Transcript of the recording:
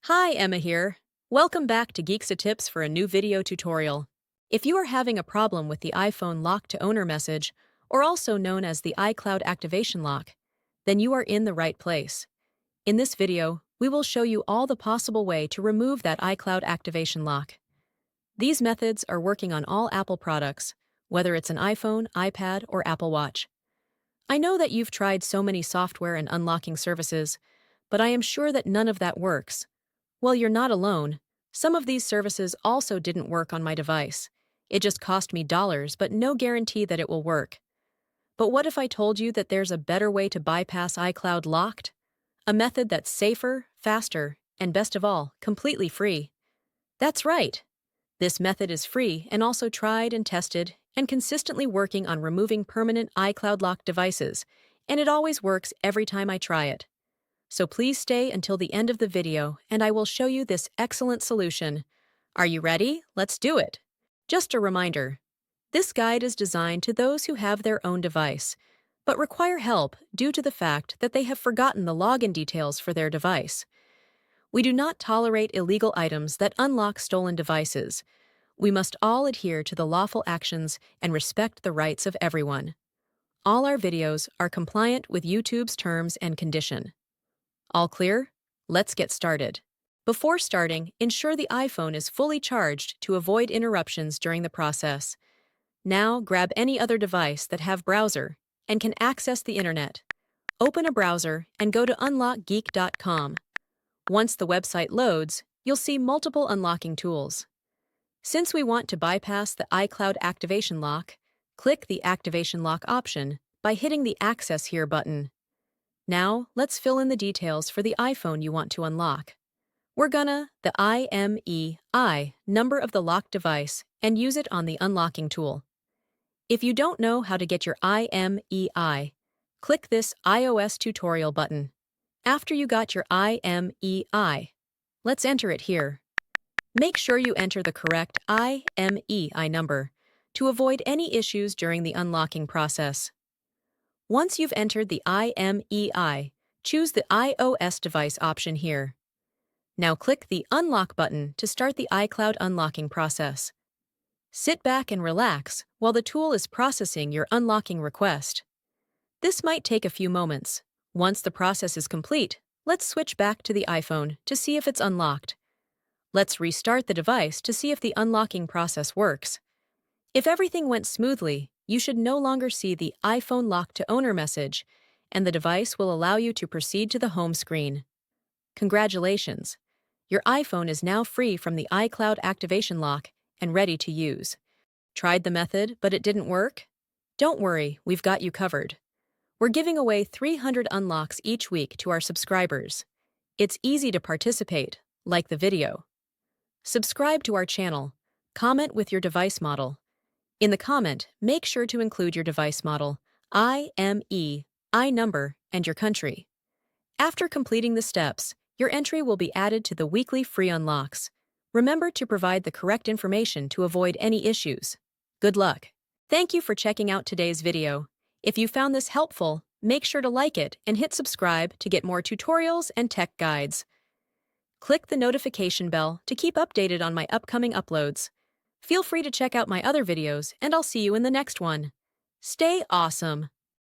Hi, Emma here. Welcome back to Geeks Tips for a new video tutorial. If you are having a problem with the iPhone lock to owner message, or also known as the iCloud activation lock, then you are in the right place. In this video, we will show you all the possible way to remove that iCloud activation lock. These methods are working on all Apple products, whether it's an iPhone, iPad, or Apple Watch. I know that you've tried so many software and unlocking services, but I am sure that none of that works. Well, you're not alone. Some of these services also didn't work on my device. It just cost me dollars, but no guarantee that it will work. But what if I told you that there's a better way to bypass iCloud locked? A method that's safer, faster, and best of all, completely free. That's right. This method is free and also tried and tested and consistently working on removing permanent iCloud locked devices, and it always works every time I try it. So please stay until the end of the video and I will show you this excellent solution. Are you ready? Let's do it! Just a reminder, this guide is designed to those who have their own device, but require help due to the fact that they have forgotten the login details for their device. We do not tolerate illegal items that unlock stolen devices. We must all adhere to the lawful actions and respect the rights of everyone. All our videos are compliant with YouTube's terms and condition. All clear? Let's get started. Before starting, ensure the iPhone is fully charged to avoid interruptions during the process. Now, grab any other device that have browser and can access the internet. Open a browser and go to unlockgeek.com. Once the website loads, you'll see multiple unlocking tools. Since we want to bypass the iCloud activation lock, click the Activation Lock option by hitting the Access Here button. Now, let's fill in the details for the iPhone you want to unlock. We're gonna the IMEI number of the locked device and use it on the unlocking tool. If you don't know how to get your IMEI, click this iOS tutorial button. After you got your IMEI, let's enter it here. Make sure you enter the correct IMEI number to avoid any issues during the unlocking process. Once you've entered the IMEI, choose the iOS device option here. Now click the Unlock button to start the iCloud unlocking process. Sit back and relax while the tool is processing your unlocking request. This might take a few moments. Once the process is complete, let's switch back to the iPhone to see if it's unlocked. Let's restart the device to see if the unlocking process works. If everything went smoothly, you should no longer see the iPhone lock to owner message, and the device will allow you to proceed to the home screen. Congratulations! Your iPhone is now free from the iCloud activation lock and ready to use. Tried the method, but it didn't work? Don't worry, we've got you covered. We're giving away 300 unlocks each week to our subscribers. It's easy to participate, like the video. Subscribe to our channel. Comment with your device model. In the comment, make sure to include your device model, IMEI number, and your country. After completing the steps, your entry will be added to the weekly free unlocks. Remember to provide the correct information to avoid any issues. Good luck! Thank you for checking out today's video. If you found this helpful, make sure to like it and hit subscribe to get more tutorials and tech guides. Click the notification bell to keep updated on my upcoming uploads. Feel free to check out my other videos, and I'll see you in the next one. Stay awesome!